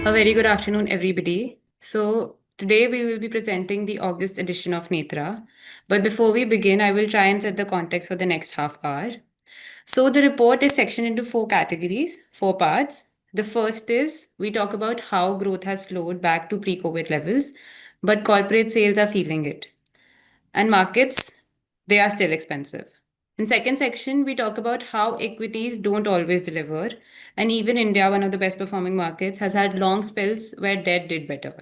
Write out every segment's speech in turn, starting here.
A very good afternoon, everybody. So, today we will be presenting the August edition of Netra. But before we begin, I will try and set the context for the next half hour. So, the report is sectioned into four categories, four parts. The first is we talk about how growth has slowed back to pre COVID levels, but corporate sales are feeling it. And markets, they are still expensive. In second section, we talk about how equities don't always deliver, and even India, one of the best performing markets, has had long spells where debt did better.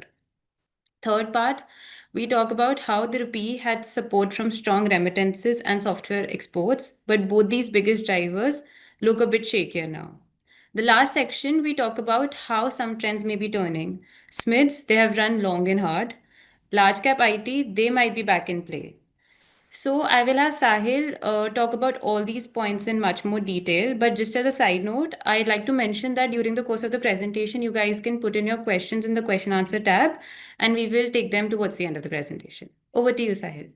Third part, we talk about how the rupee had support from strong remittances and software exports, but both these biggest drivers look a bit shakier now. The last section, we talk about how some trends may be turning. SMIDs, they have run long and hard. Large cap IT, they might be back in play. So I will have Sahil talk about all these points in much more detail. But just as a side note, I'd like to mention that during the course of the presentation, you guys can put in your questions in the question answer tab, and we will take them towards the end of the presentation. Over to you, Sahil.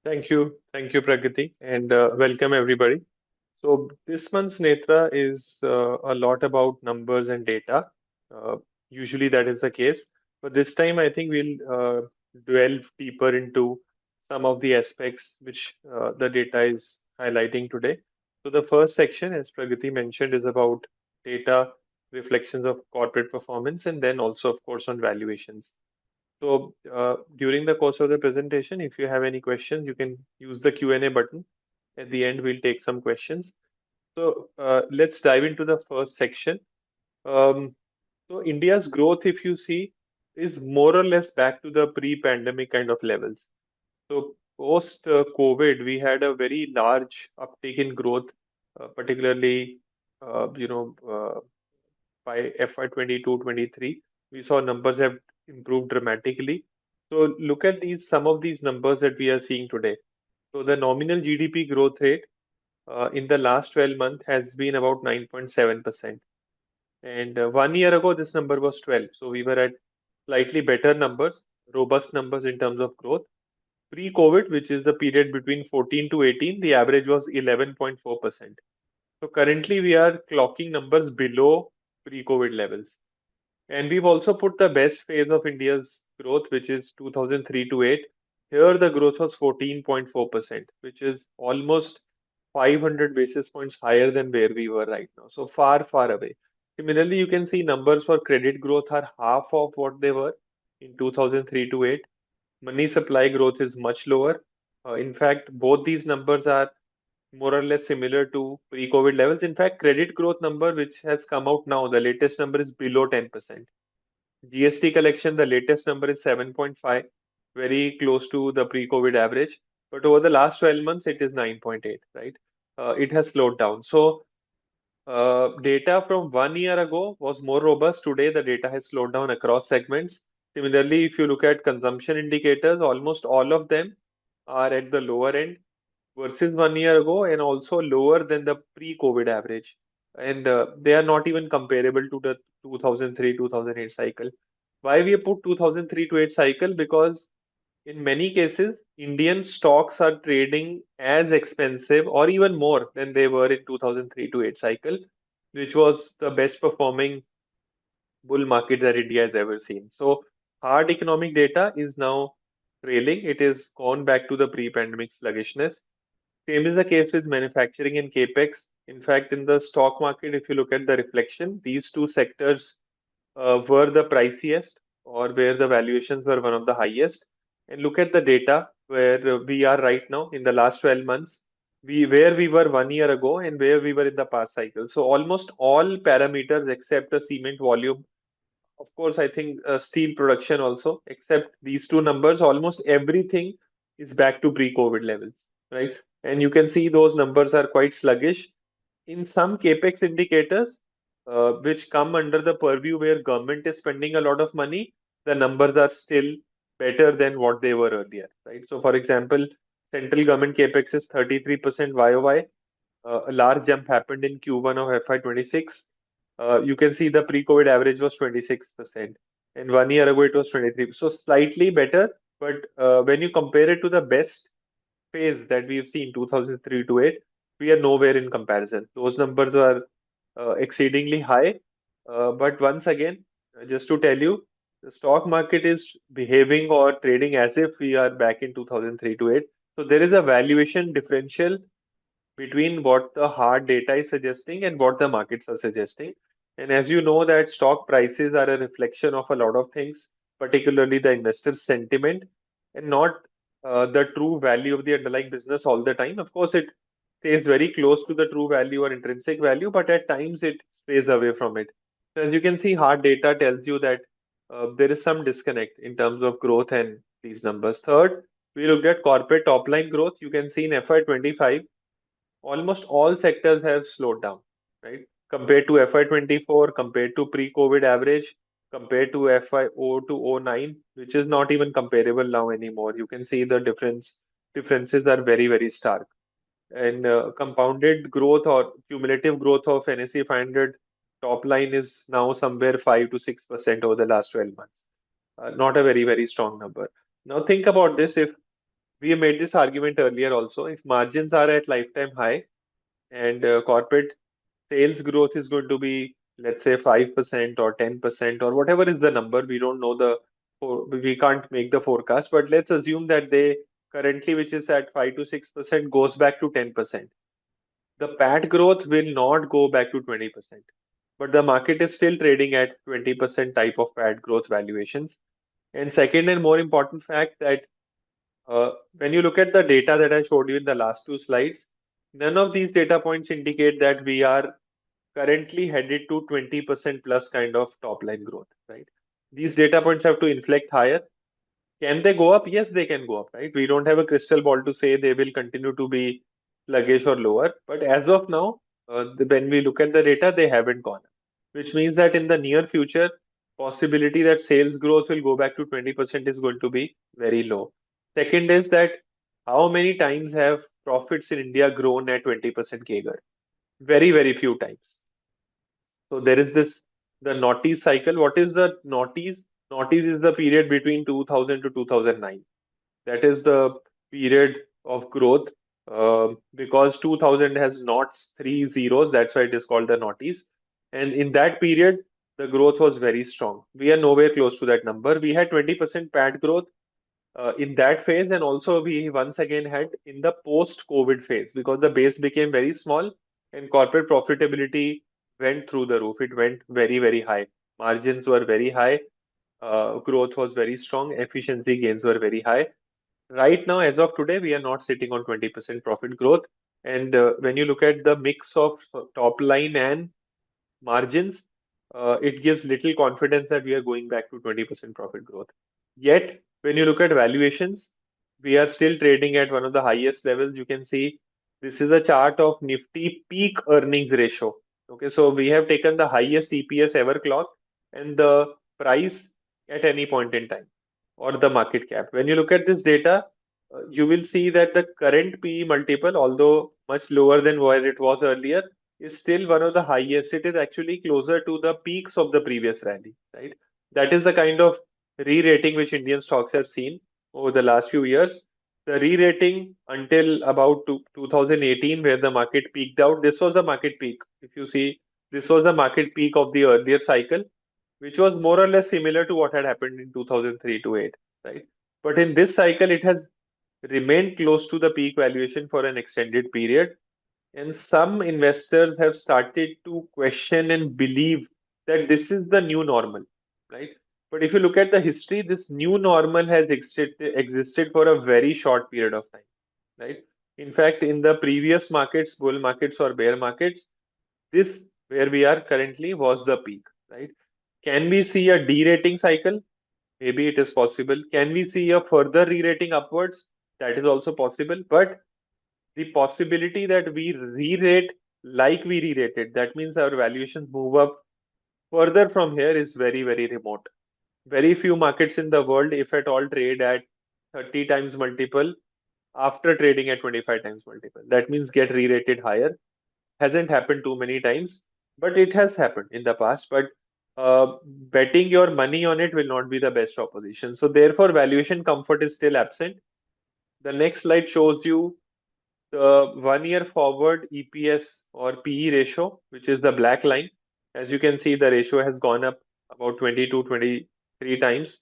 Thank you, Pragati, and welcome everybody. So this month's Netra is a lot about numbers and data. Uh, Usually that is the case, but this time I think we'll delve deeper into some of the aspects which the data is highlighting today. So the first section, as Pragati mentioned, is about data, reflections of corporate performance, and then also, of course, on valuations. So during the course of the presentation, if you have any questions, you can use the Q&A button. At the end, we'll take some questions. So let's dive into the first section. Um, so India's growth, if you see, is more or less back to the pre-pandemic kind of levels. So post COVID, we had a very large uptake in growth, particularly by FY 22-23, we saw numbers have improved dramatically. So look at some of these numbers that we are seeing today. So the nominal GDP growth rate in the last 12 months has been about 9.7%. And 1 year ago, this number was 12. So we were at slightly better numbers, robust numbers in terms of growth. Pre-COVID, which is the period between 14 to 18, the average was 11.4%. So currently we are clocking numbers below pre-COVID levels. And we've also put the best phase of India's growth, which is 2003 to 8. Here the growth was 14.4%, which is almost 500 basis points higher than where we were right now. So far, far away. Similarly, you can see numbers for credit growth are half of what they were in 2003 to 8. Money supply growth is much lower. In fact, both these numbers are more or less similar to pre-COVID levels. In fact, credit growth number, which has come out now, the latest number is below 10%. GST collection, the latest number is 7.5, very close to the pre-COVID average. But over the last 12 months, it is 9.8, right? It has slowed down. So data from 1 year ago was more robust. Today, the data has slowed down across segments. Similarly, if you look at consumption indicators, almost all of them are at the lower end versus 1 year ago and also lower than the pre-COVID average. And they are not even comparable to the 2003-2008 cycle. Why we put 2003 to 8 cycle? Because in many cases, Indian stocks are trading as expensive or even more than they were in 2003 to 8 cycle, which was the best performing bull market that India has ever seen. So hard economic data is now trailing. It is gone back to the pre-pandemic sluggishness. Same is the case with manufacturing and CAPEX. In fact, in the stock market, if you look at the reflection, these two sectors were the priciest or where the valuations were one of the highest. And look at the data where we are right now in the last 12 months, where we were 1 year ago and where we were in the past cycle. So almost all parameters except the cement volume, of course, I think steel production also, except these two numbers, almost everything is back to pre-COVID levels, right? And you can see those numbers are quite sluggish. In some capex indicators, which come under the purview where government is spending a lot of money, the numbers are still better than what they were earlier, right? So, for example, central government capex is 33% YOY. A large jump happened in Q1 of FY 26. You can see the pre-COVID average was 26%, and 1 year ago it was 23. So slightly better, but when you compare it to the best phase that we've seen 2003 to 8, we are nowhere in comparison. Those numbers are exceedingly high. But once again, Just to tell you, the stock market is behaving or trading as if we are back in 2003 to 8. So there is a valuation differential between what the hard data is suggesting and what the markets are suggesting. And as you know, that stock prices are a reflection of a lot of things, particularly the investor sentiment, and not the true value of the underlying business all the time. Of course, it stays very close to the true value or intrinsic value, but at times it stays away from it. So as you can see, hard data tells you that there is some disconnect in terms of growth and these numbers. Third, we looked at corporate top line growth. You can see in FY25 almost all sectors have slowed down, right? Compared to FY24, compared to pre-COVID average, compared to FY0 to 09, which is not even comparable now anymore. You can see the differences are very, very stark. And compounded growth or cumulative growth of NSE 500 top line is now somewhere 5 to 6% over the last 12 months. Not a very, very strong number. Now think about this. If we made this argument earlier also, if margins are at lifetime high, and corporate sales growth is going to be, let's say, 5% or 10% or whatever is the number. We don't know we can't make the forecast, but let's assume that they currently, which is at 5 to 6%, goes back to 10%. The PAT growth will not go back to 20%, but the market is still trading at 20% type of PAT growth valuations. And second and more important fact that when you look at the data that I showed you in the last two slides, none of these data points indicate that we are currently headed to 20% plus kind of top line growth, right? These data points have to inflect higher. Can they go up? Yes, they can go up, right? We don't have a crystal ball to say they will continue to be sluggish or lower. But as of now, when we look at the data, they haven't gone up, which means that in the near future, possibility that sales growth will go back to 20% is going to be very low. Second is that how many times have profits in India grown at 20% CAGR? Very, very few times. So there is the Noughties cycle. What is the Noughties? Noughties is the period between 2000 to 2009. That is the period of growth because 2000 has knots, three zeros. That's why it is called the Noughties. And in that period, the growth was very strong. We are nowhere close to that number. We had 20% PAT growth in that phase, and also we once again had in the post-COVID phase because the base became very small and corporate profitability went through the roof. It went very, very high. Margins were very high. Growth was very strong. Efficiency gains were very high. Right now, as of today, we are not sitting on 20% profit growth. And when you look at the mix of top line and margins, it gives little confidence that we are going back to 20% profit growth. Yet, when you look at valuations, we are still trading at one of the highest levels. You can see this is a chart of Nifty peak earnings ratio. Okay, so we have taken the highest EPS ever clocked and the price at any point in time or the market cap. When you look at this data, you will see that the current PE multiple, although much lower than where it was earlier, is still one of the highest. It is actually closer to the peaks of the previous rally, right? That is the kind of re-rating which Indian stocks have seen over the last few years. The re-rating until about 2018, where the market peaked out, this was the market peak. If you see, this was the market peak of the earlier cycle, which was more or less similar to what had happened in 2003 to 8, right? But in this cycle, it has remained close to the peak valuation for an extended period. And some investors have started to question and believe that this is the new normal, right? But if you look at the history, this new normal has existed for a very short period of time, right? In fact, in the previous markets, bull markets or bear markets, this where we are currently was the peak, right? Can we see a derating cycle? Maybe it is possible. Can we see a further re-rating upwards? That is also possible. But the possibility that we re-rate like we re-rated, that means our valuations move up further from here is very, very remote. Very few markets in the world, if at all, trade at 30 times multiple after trading at 25 times multiple. That means get re-rated higher. Hasn't happened too many times, but it has happened in the past. But betting your money on it will not be the best proposition. So therefore, valuation comfort is still absent. The next slide shows you the 1 year forward EPS or PE ratio, which is the black line. As you can see, the ratio has gone up about 22, 23 times.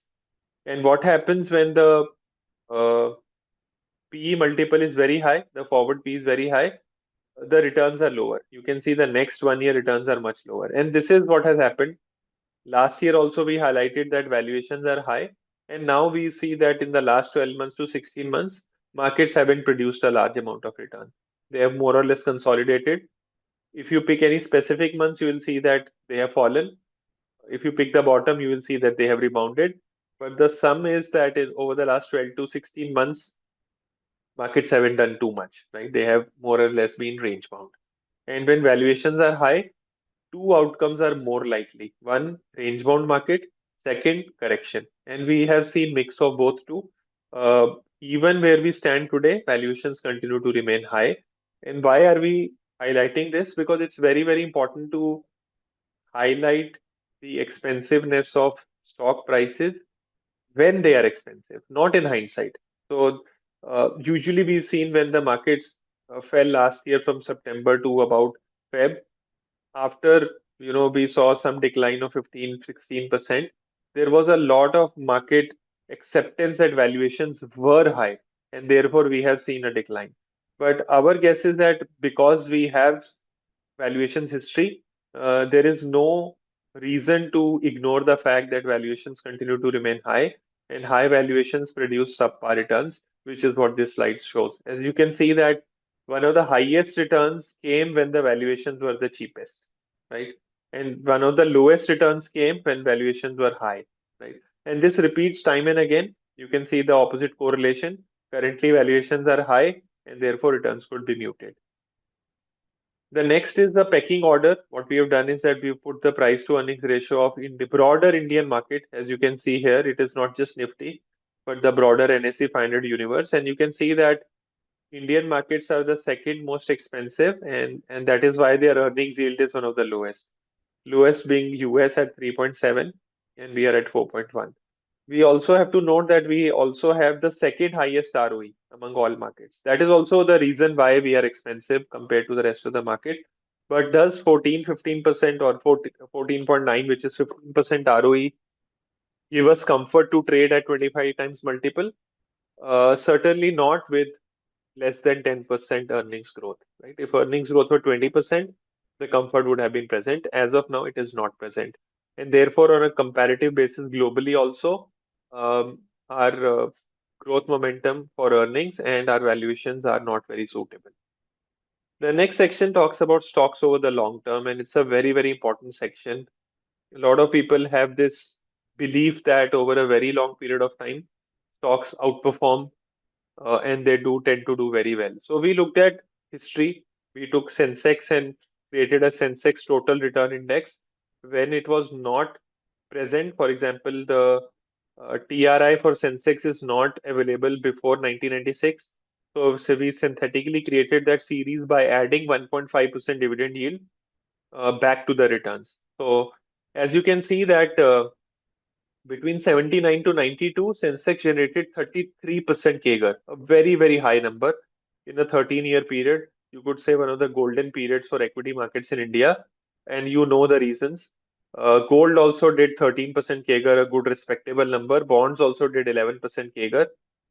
And what happens when the uh, PE multiple is very high, the forward P is very high, the returns are lower. You can see the next 1 year returns are much lower. And this is what has happened. Last year also we highlighted that valuations are high. And now we see that in the last 12 months to 16 months, markets haven't produced a large amount of return. They have more or less consolidated. If you pick any specific months, you will see that they have fallen. If you pick the bottom, you will see that they have rebounded. But the sum is that over the last 12 to 16 months, markets haven't done too much, right? They have more or less been range bound. And when valuations are high, two outcomes are more likely. One, range bound market. Second, correction. And we have seen mix of both two. Even where we stand today, valuations continue to remain high. And why are we highlighting this? Because it's very, very important to highlight the expensiveness of stock prices when they are expensive, not in hindsight. So, usually we've seen when the markets fell last year from September to about Feb, after we saw some decline of 15-16%, there was a lot of market acceptance that valuations were high, and therefore we have seen a decline. But our guess is that because we have valuations history, there is no reason to ignore the fact that valuations continue to remain high, and high valuations produce subpar returns, which is what this slide shows. As you can see that one of the highest returns came when the valuations were the cheapest, right? And one of the lowest returns came when valuations were high, right? And this repeats time and again. You can see the opposite correlation. Currently, valuations are high, and therefore returns could be muted. The next is the pecking order. What we have done is that we've put the price to earnings ratio of in the broader Indian market. As you can see here, it is not just Nifty, but the broader NSE 500 universe. And you can see that Indian markets are the second most expensive, and that is why their earnings yield is one of the lowest. Lowest being US at 3.7, and we are at 4.1. We also have to note that we also have the second highest ROE among all markets. That is also the reason why we are expensive compared to the rest of the market. But does 14-15% or 14.9, which is 15% ROE, give us comfort to trade at 25 times multiple? Certainly not with less than 10% earnings growth, right? If earnings growth were 20%, the comfort would have been present. As of now, it is not present. And therefore, on a comparative basis, globally also, our growth momentum for earnings and our valuations are not very suitable. The next section talks about stocks over the long term, and it's a very, very important section. A lot of people have this belief that over a very long period of time, stocks outperform and they do tend to do very well. So we looked at history. We took Sensex and created a Sensex total return index when it was not present. For example, the TRI for Sensex is not available before 1996. So we synthetically created that series by adding 1.5% dividend yield back to the returns. So as you can see that between 79 to 92, Sensex generated 33% CAGR, a very, very high number in a 13-year period. You could say one of the golden periods for equity markets in India, and you know the reasons. Gold also did 13% CAGR, a good respectable number. Bonds also did 11% CAGR.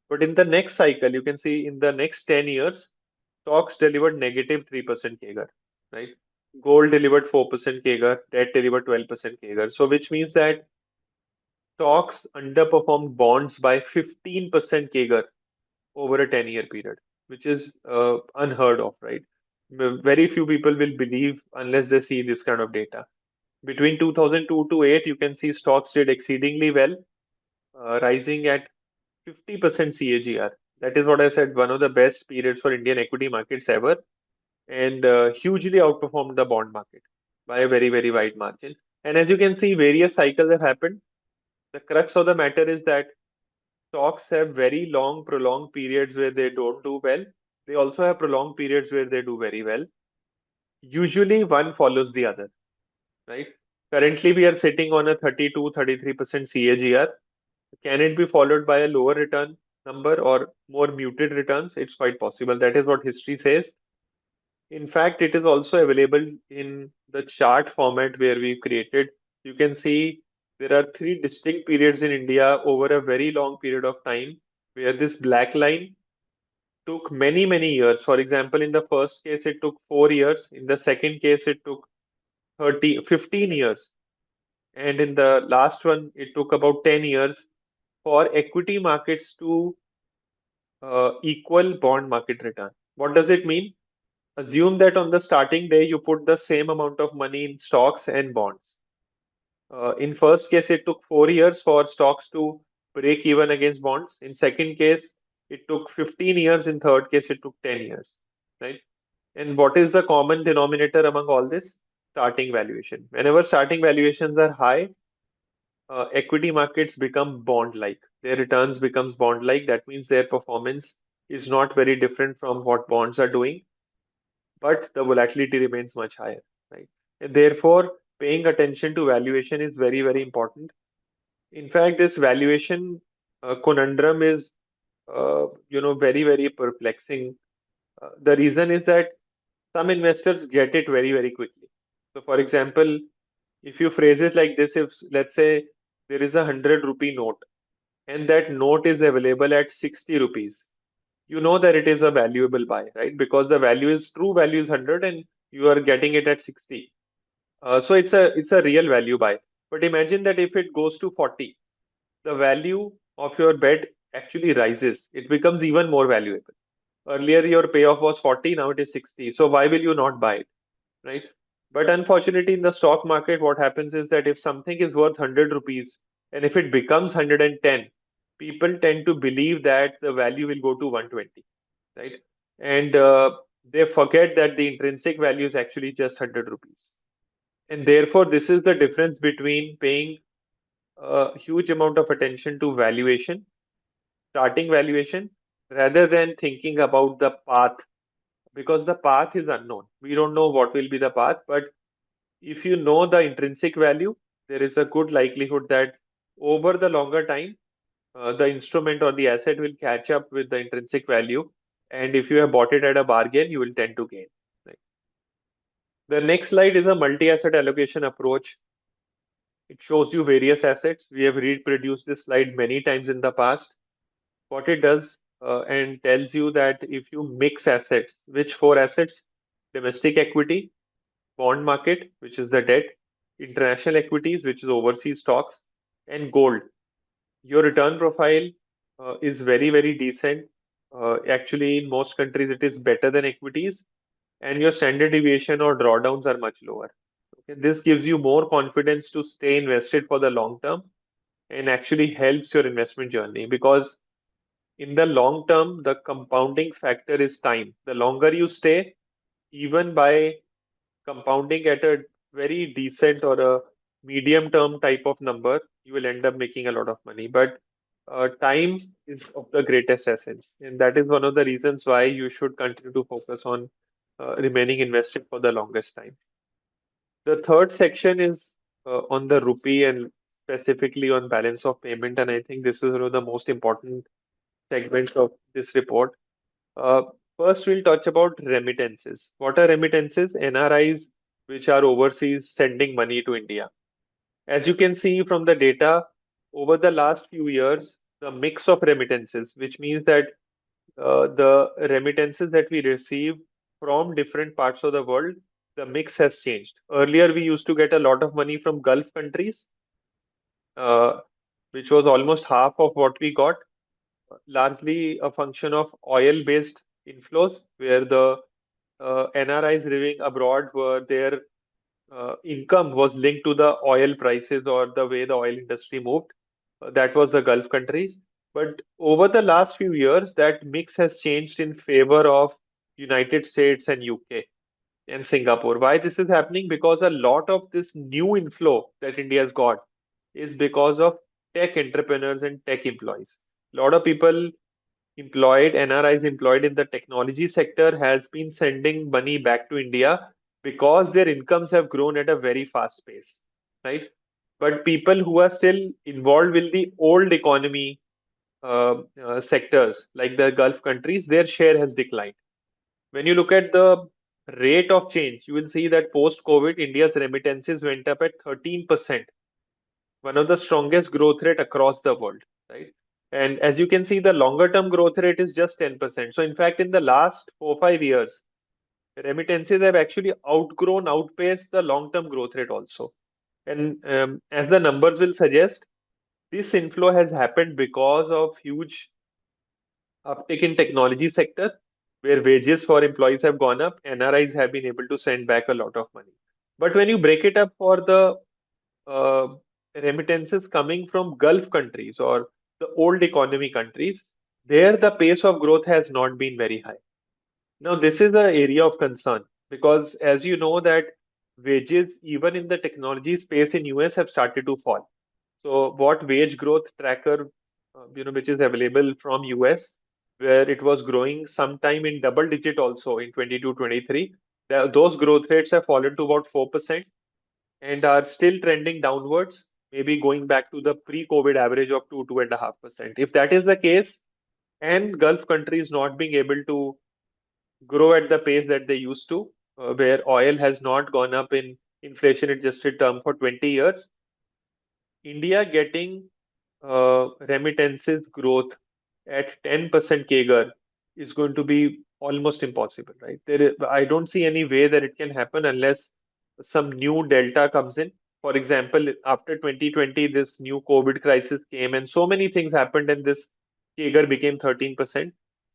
But in the next cycle, you can see in the next 10 years, stocks delivered negative 3% CAGR, right? Gold delivered 4% CAGR, debt delivered 12% CAGR. So, which means that stocks underperformed bonds by 15% CAGR over a 10-year period, which is unheard of, right? Very few people will believe unless they see this kind of data. Between 2002 to 8, you can see stocks did exceedingly well, rising at 50% CAGR. That is what I said, one of the best periods for Indian equity markets ever, and hugely outperformed the bond market by a very, very wide margin. And as you can see, various cycles have happened. The crux of the matter is that stocks have very long, prolonged periods where they don't do well. They also have prolonged periods where they do very well. Usually, one follows the other, right? Currently, we are sitting on a 32-33% CAGR. Can it be followed by a lower return number or more muted returns? It's quite possible. That is what history says. In fact, it is also available in the chart format where we created. You can see there are three distinct periods in India over a very long period of time where this black line took many, many years. For example, in the first case, it took 4 years. In the second case, it took 15 years. And in the last one, it took about 10 years for equity markets to equal bond market return. What does it mean? Assume that on the starting day, you put the same amount of money in stocks and bonds. In first case, it took 4 years for stocks to break even against bonds. In second case, it took 15 years. In third case, it took 10 years, right? And what is the common denominator among all this? Starting valuation. Whenever starting valuations are high, equity markets become bond-like. Their returns becomes bond-like. That means their performance is not very different from what bonds are doing, but the volatility remains much higher, right? And therefore, paying attention to valuation is very, very important. In fact, this valuation conundrum is, very, very perplexing. The reason is that some investors get it very, very quickly. So, for example, if you phrase it like this, if let's say there is a 100 rupee note and that note is available at 60 rupees, you know that it is a valuable buy, right? Because the value is true value is 100 and you are getting it at 60. So it's a real value buy. But imagine that if it goes to 40, the value of your bet actually rises. It becomes even more valuable. Earlier your payoff was 40, now it is 60. So why will you not buy it, right? But unfortunately, in the stock market, what happens is that if something is worth 100 rupees and if it becomes 110, people tend to believe that the value will go to 120, right? And they forget that the intrinsic value is actually just 100 rupees. And therefore, this is the difference between paying a huge amount of attention to valuation, starting valuation, rather than thinking about the path, because the path is unknown. We don't know what will be the path, but if you know the intrinsic value, there is a good likelihood that over the longer time, the instrument or the asset will catch up with the intrinsic value. And if you have bought it at a bargain, you will tend to gain. Right. The next slide is a multi-asset allocation approach. It shows you various assets. We have reproduced this slide many times in the past. What it does and tells you that if you mix assets, which four assets? Domestic equity, bond market, which is the debt, international equities, which is overseas stocks, and gold. Your return profile is very, very decent. Actually, in most countries, it is better than equities, and your standard deviation or drawdowns are much lower. Okay? This gives you more confidence to stay invested for the long term and actually helps your investment journey because in the long term, the compounding factor is time. The longer you stay, even by compounding at a very decent or a medium term type of number, you will end up making a lot of money. But time is of the greatest essence. And that is one of the reasons why you should continue to focus on remaining invested for the longest time. The third section is on the rupee and specifically on balance of payment. And I think this is one of the most important segments of this report. Uh, First, we'll touch about remittances. What are remittances? NRIs, which are overseas sending money to India. As you can see from the data, over the last few years, the mix of remittances, which means that the remittances that we receive from different parts of the world, the mix has changed. Earlier, we used to get a lot of money from Gulf countries, uh, which was almost half of what we got, largely a function of oil-based inflows, where the NRIs living abroad were their income was linked to the oil prices or the way the oil industry moved. That was the Gulf countries. But over the last few years, that mix has changed in favor of United States and UK and Singapore. Why this is happening? Because a lot of this new inflow that India has got is because of tech entrepreneurs and tech employees. A lot of people employed, NRIs employed in the technology sector has been sending money back to India because their incomes have grown at a very fast pace, right? But people who are still involved with the old economy sectors, like the Gulf countries, their share has declined. When you look at the rate of change, you will see that post-COVID, India's remittances went up at 13%, one of the strongest growth rate across the world, right? And as you can see, the longer term growth rate is just 10%. So in fact, in the last 4 5 years, remittances have actually outpaced the long term growth rate also. And as the numbers will suggest, this inflow has happened because of huge uptick in technology sector, where wages for employees have gone up. NRIs have been able to send back a lot of money. But when you break it up for the uh, remittances coming from Gulf countries or the old economy countries, there the pace of growth has not been very high. Now, this is an area of concern because, as you know, that wages even in the technology space in US have started to fall. So, what wage growth tracker, which is available from US, where it was growing sometime in double digit also in 22 23, those growth rates have fallen to about 4% and are still trending downwards, maybe going back to the pre-COVID average of 2.5%. If that is the case, and Gulf countries not being able to grow at the pace that they used to, where oil has not gone up in inflation adjusted term for 20 years, India getting remittances growth at 10% CAGR is going to be almost impossible, right? I don't see any way that it can happen unless some new delta comes in. For example, after 2020, this new COVID crisis came and so many things happened and this CAGR became 13%.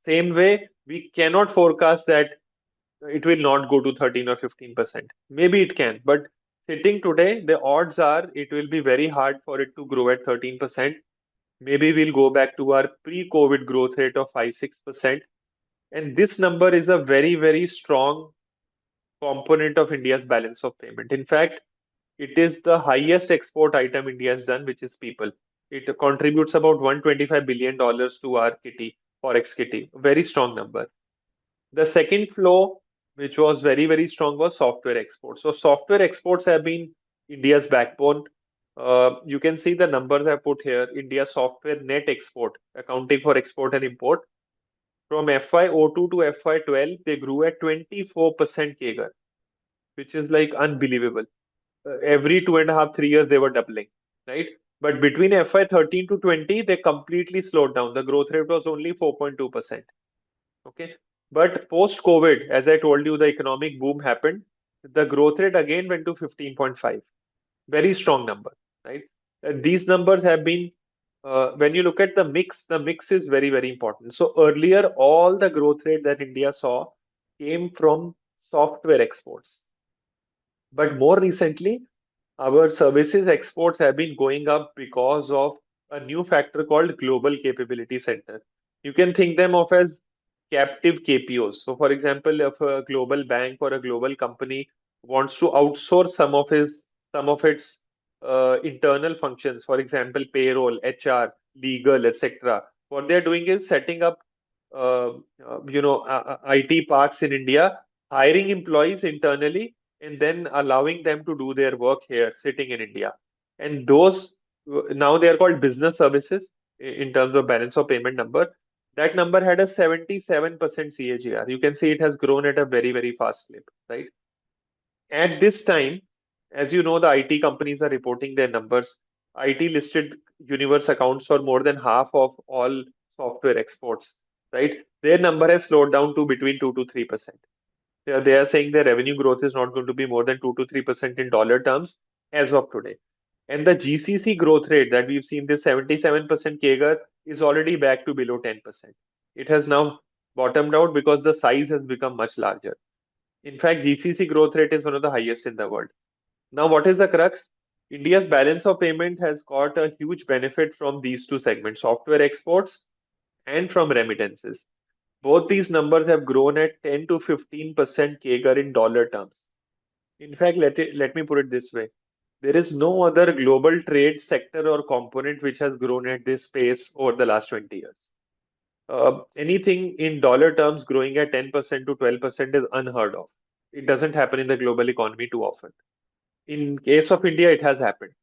Same way, we cannot forecast that it will not go to 13 or 15%. Maybe it can, but sitting today, the odds are it will be very hard for it to grow at 13%. Maybe we'll go back to our pre-COVID growth rate of 5 6%. And this number is a very, very strong component of India's balance of payment. In fact, it is the highest export item India has done, which is people. It contributes about $125 billion to our kitty, forex kitty. Very strong number. The second flow, which was very, very strong, was software exports. So software exports have been India's backbone. You can see the numbers I put here. India's software net export, accounting for export and import, from FY02 to FY12, they grew at 24% CAGR, which is like unbelievable. Every 2.5, 3 years, they were doubling, right? But between FY13 to 20, they completely slowed down. The growth rate was only 4.2%. Okay. But post COVID, as I told you, the economic boom happened. The growth rate again went to 15.5. Very strong number, right? These numbers have been, when you look at the mix is very, very important. So earlier, all the growth rate that India saw came from software exports. But more recently, our services exports have been going up because of a new factor called Global Capability Center. You can think them of as captive KPOs. So, for example, if a global bank or a global company wants to outsource some of its internal functions, for example, payroll, HR, legal, etc., what they're doing is setting up, IT parks in India, hiring employees internally and then allowing them to do their work here, sitting in India. And those now they are called business services in terms of balance of payment number. That number had a 77% CAGR. You can see it has grown at a very, very fast clip, right? At this time, as you know, the IT companies are reporting their numbers. IT listed universe accounts for more than half of all software exports, right? Their number has slowed down to between 2 to 3%. They are saying their revenue growth is not going to be more than 2 to 3% in dollar terms as of today. And the GCC growth rate that we've seen, this 77% CAGR, is already back to below 10%. It has now bottomed out because the size has become much larger. In fact, GCC growth rate is one of the highest in the world. Now, what is the crux? India's balance of payment has got a huge benefit from these two segments, software exports and from remittances. Both these numbers have grown at 10 to 15% CAGR in dollar terms. In fact, let me put it this way. There is no other global trade sector or component which has grown at this pace over the last 20 years. Anything in dollar terms growing at 10% to 12% is unheard of. It doesn't happen in the global economy too often. In case of India, it has happened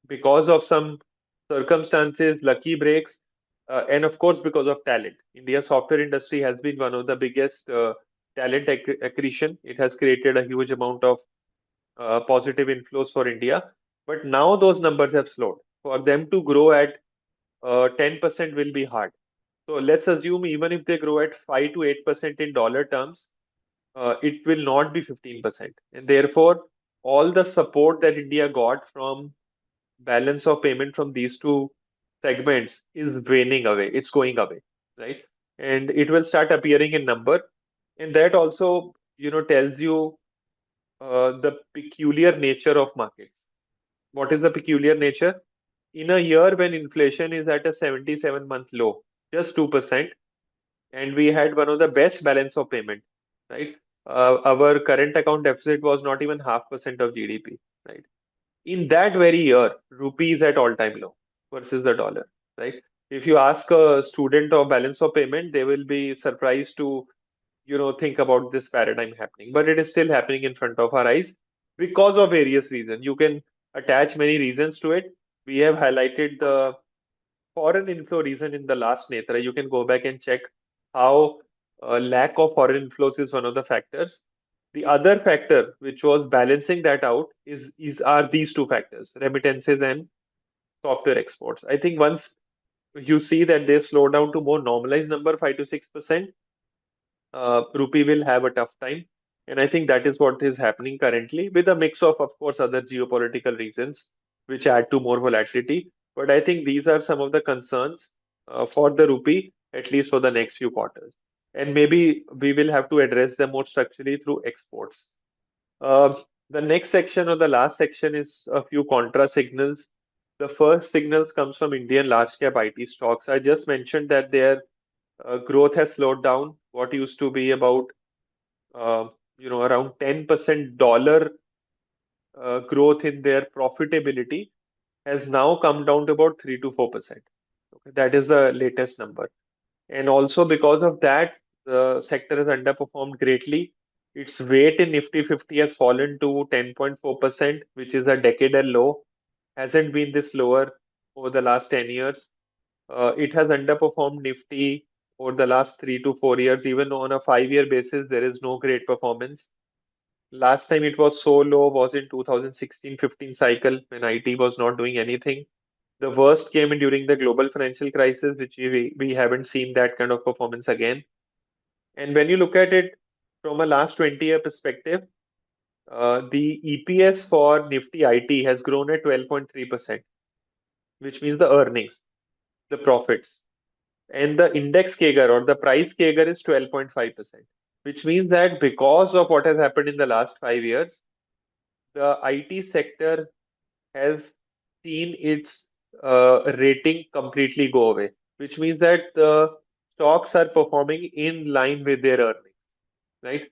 because of some circumstances, lucky breaks, and of course because of talent. India's software industry has been one of the biggest talent accretion. It has created a huge amount of positive inflows for India. But now those numbers have slowed. for them to grow at 10% will be hard. So let's assume even if they grow at 5 to 8% in dollar terms, it will not be 15%. And therefore, all the support that India got from balance of payment from these two segments is waning away. It's going away, right? And it will start appearing in number. And that also, tells you the peculiar nature of markets. What is the peculiar nature? In a year when inflation is at a 77-month low, just 2%, and we had one of the best balance of payment, right? Our current account deficit was not even 0.5% of GDP, right? In that very year, rupee is at all-time low versus the dollar, right? If you ask a student of balance of payment, they will be surprised to, think about this paradigm happening. But it is still happening in front of our eyes because of various reasons. You can attach many reasons to it. We have highlighted the foreign inflow reason in the last Netra. You can go back and check how lack of foreign inflows is one of the factors. The other factor which was balancing that out is are these two factors, remittances and software exports. I think once you see that they slow down to more normalized number, 5 to 6%, rupee will have a tough time. And I think that is what is happening currently with a mix of course, other geopolitical reasons which add to more volatility. But I think these are some of the concerns for the rupee, at least for the next few quarters. And maybe we will have to address them more structurally through exports. Uh, the next section or the last section is a few contra signals. The first signals comes from Indian large cap IT stocks. I just mentioned that their growth has slowed down. What used to be about uh, around 10% dollar growth in their profitability has now come down to about 3 to 4%. Okay, that is the latest number. And also because of that, the sector has underperformed greatly. Its weight in Nifty 50 has fallen to 10.4%, which is a decadal low. Hasn't been this lower over the last 10 years. It has underperformed Nifty over the last 3 to 4 years. Even on a 5 year basis, there is no great performance. Last time it was so low was in 2016-15 cycle when IT was not doing anything. The worst came in during the global financial crisis, which we haven't seen that kind of performance again. And when you look at it from a last 20-year perspective, the EPS for Nifty IT has grown at 12.3%, which means the earnings, the profits. And the index CAGR or the price CAGR is 12.5%, which means that because of what has happened in the last 5 years, the IT sector has seen its rating completely go away, which means that the stocks are performing in line with their earnings, right?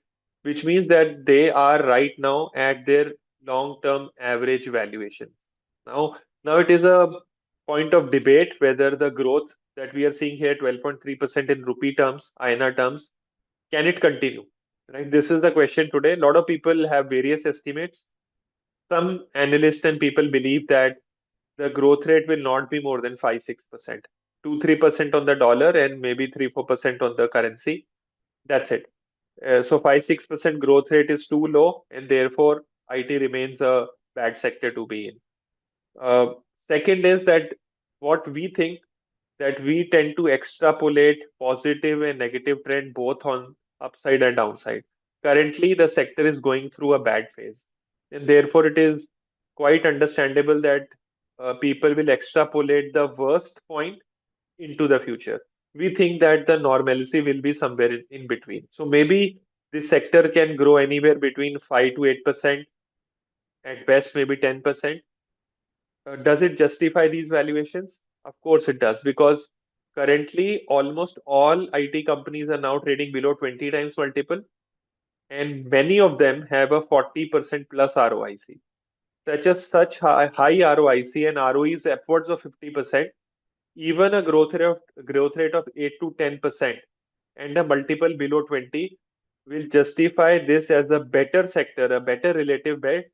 Which means that they are right now at their long-term average valuation. Now, now it is a point of debate whether the growth that we are seeing here, 12.3% in rupee terms, INR terms, can it continue? Right? This is the question today. A lot of people have various estimates. Some analysts and people believe that the growth rate will not be more than 5-6%, 2-3% on the dollar, and maybe 3-4% on the currency. That's it. So 5-6% growth rate is too low, and therefore IT remains a bad sector to be in. Uh, Second is that what we think that we tend to extrapolate positive and negative trend both on upside and downside. Currently, the sector is going through a bad phase, and therefore it is quite understandable that people will extrapolate the worst point into the future. We think that the normalcy will be somewhere in between. So maybe the sector can grow anywhere between 5 to 8%, at best maybe 10%. Does it justify these valuations? Of course it does, because currently almost all IT companies are now trading below 20 times multiple, and many of them have a 40% plus ROIC. Such high ROIC and ROEs upwards of 50%, even a growth rate of 8 to 10% and a multiple below 20 will justify this as a better sector, a better relative bet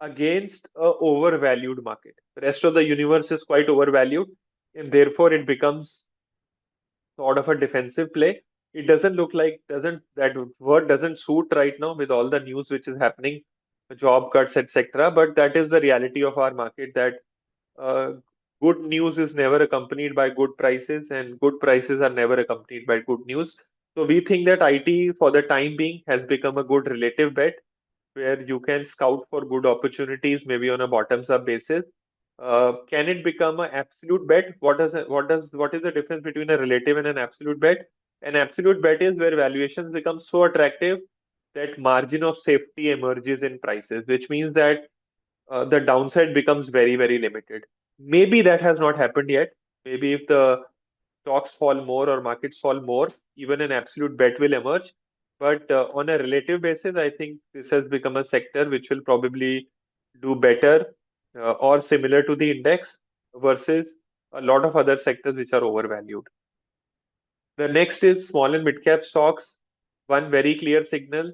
against a overvalued market. The rest of the universe is quite overvalued, and therefore it becomes sort of a defensive play. It doesn't look like doesn't that word doesn't suit right now with all the news which is happening, job cuts, etc. But that is the reality of our market that good news is never accompanied by good prices, and good prices are never accompanied by good news. So we think that IT for the time being has become a good relative bet where you can scout for good opportunities, maybe on a bottoms up basis. Can it become an absolute bet? What is the difference between a relative and an absolute bet? An absolute bet is where valuations become so attractive that margin of safety emerges in prices, which means that the downside becomes very, very limited. Maybe that has not happened yet. Maybe if the stocks fall more or markets fall more, even an absolute bet will emerge. But on a relative basis, I think this has become a sector which will probably do better or similar to the index versus a lot of other sectors which are overvalued. The next is small and mid cap stocks. One very clear signal: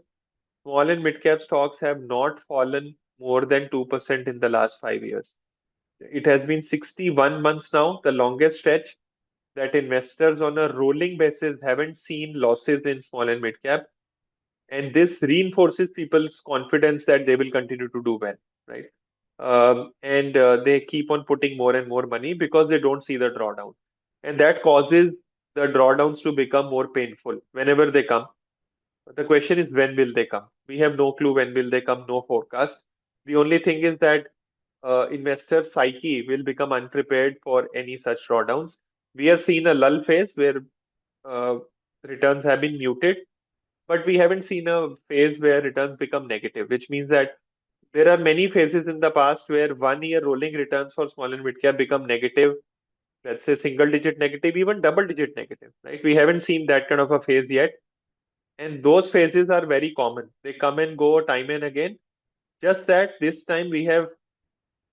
small and mid cap stocks have not fallen more than 2% in the last 5 years. It has been 61 months now, the longest stretch that investors on a rolling basis haven't seen losses in small and mid cap. And this reinforces people's confidence that they will continue to do well, right? And they keep on putting more and more money because they don't see the drawdown. And that causes the drawdowns to become more painful whenever they come. The question is, when will they come? We have no clue when will they come, no forecast. The only thing is that investor psyche will become unprepared for any such drawdowns. We have seen a lull phase where uh, returns have been muted, but we haven't seen a phase where returns become negative, which means that there are many phases in the past where 1 year rolling returns for small and mid cap become negative, let's say single digit negative, even double digit negative, right? We haven't seen that kind of a phase yet. And those phases are very common. They come and go time and again. Just that this time we have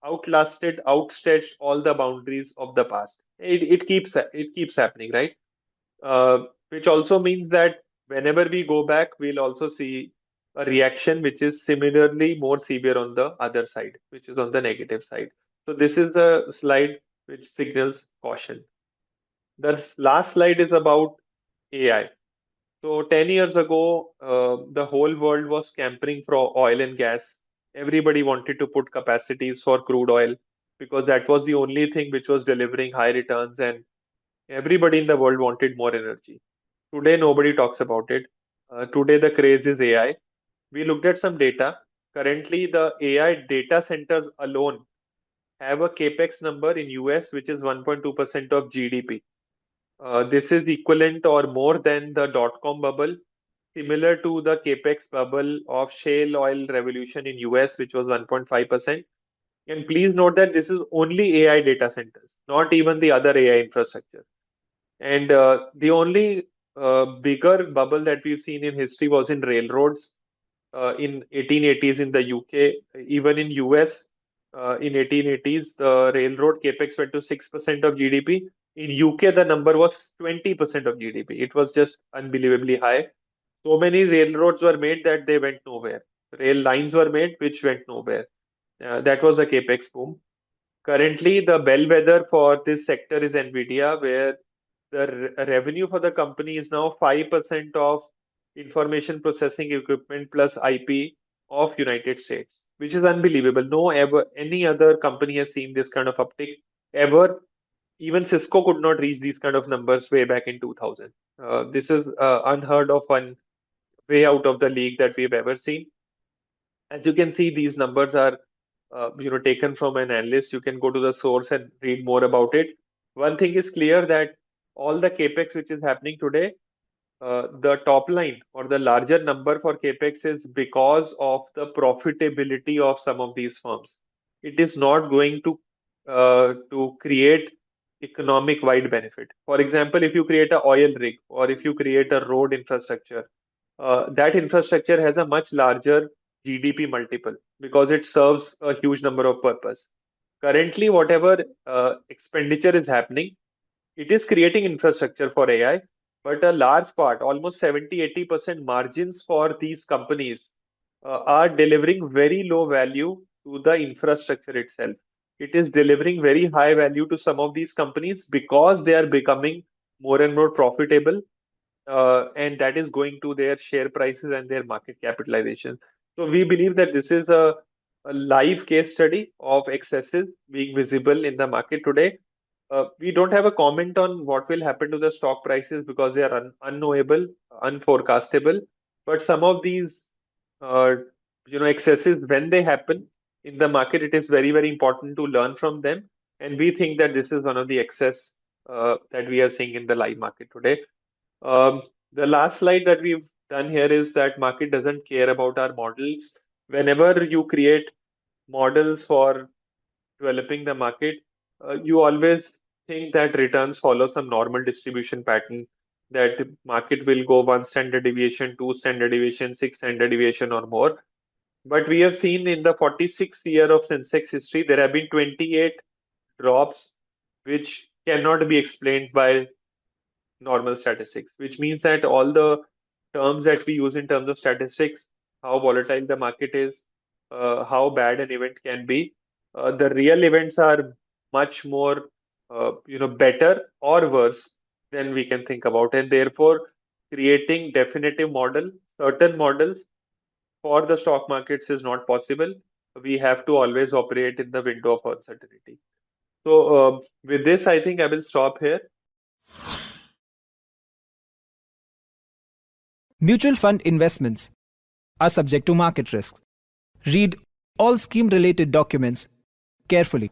outlasted, outstretched all the boundaries of the past. It keeps happening, right? Which also means that whenever we go back, we'll also see a reaction which is similarly more severe on the other side, which is on the negative side. So this is a slide which signals caution. The last slide is about AI. So 10 years ago, the whole world was scampering for oil and gas. Everybody wanted to put capacities for crude oil because that was the only thing which was delivering high returns, and everybody in the world wanted more energy. Today, nobody talks about it. Today, the craze is AI. We looked at some data. Currently, the AI data centers alone have a CAPEX number in US, which is 1.2% of GDP. This is equivalent or more than the dot-com bubble, similar to the CAPEX bubble of shale oil revolution in US, which was 1.5%. And please note that this is only AI data centers, not even the other AI infrastructure. And the only bigger bubble that we've seen in history was in railroads in 1880s in the UK, even in US in 1880s, the railroad capex went to 6% of GDP. In UK, the number was 20% of GDP. It was just unbelievably high. So many railroads were made that they went nowhere. Rail lines were made which went nowhere. That was a capex boom. Currently, the bellwether for this sector is Nvidia, where the revenue for the company is now 5% of information processing equipment plus IP of United States, which is unbelievable. No ever any other company has seen this kind of uptick ever. Even Cisco could not reach these kind of numbers way back in 2000. This is unheard of and way out of the league that we've ever seen. As you can see, these numbers are taken from an analyst. You can go to the source and read more about it. One thing is clear that all the capex which is happening today, the top line or the larger number for capex is because of the profitability of some of these firms. It is not going to create economic wide benefit. For example, if you create a oil rig or if you create a road infrastructure, that infrastructure has a much larger GDP multiple because it serves a huge number of purpose. Currently, whatever expenditure is happening, it is creating infrastructure for AI, but a large part, almost 70-80% margins for these companies are delivering very low value to the infrastructure itself. It is delivering very high value to some of these companies because they are becoming more and more profitable, and that is going to their share prices and their market capitalization. So we believe that this is a live case study of excesses being visible in the market today. We don't have a comment on what will happen to the stock prices because they are unknowable, unforecastable. But some of these, uh, excesses, when they happen in the market, it is very, very important to learn from them. And we think that this is one of the excess that we are seeing in the live market today. The last slide that we've done here is that market doesn't care about our models. Whenever you create models for developing the market, you always think that returns follow some normal distribution pattern, that market will go one standard deviation, two standard deviation, six standard deviation or more. But we have seen in the 46th year of Sensex history, there have been 28 drops which cannot be explained by normal statistics, which means that all the terms that we use in terms of statistics, how volatile the market is, how bad an event can be, the real events are much more, better or worse than we can think about, and therefore creating definitive model, certain models for the stock markets is not possible. We have to always operate in the window of uncertainty. So, with this, I think I will stop here. Mutual fund investments are subject to market risks. Read all scheme-related documents carefully.